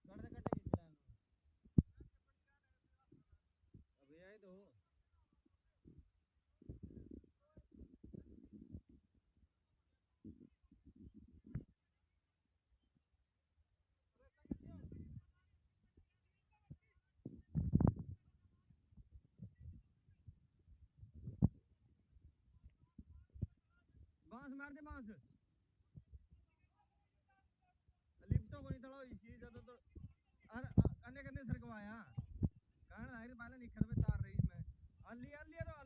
cut दे खींच ले अबे आई तो बांस मार दे बांस लिफ्टों को नहीं थोड़ा इसी जब तो अन्य कन्ने सरकवाया कारण आखिर पहले निखर में तार रही मैं अली अली तो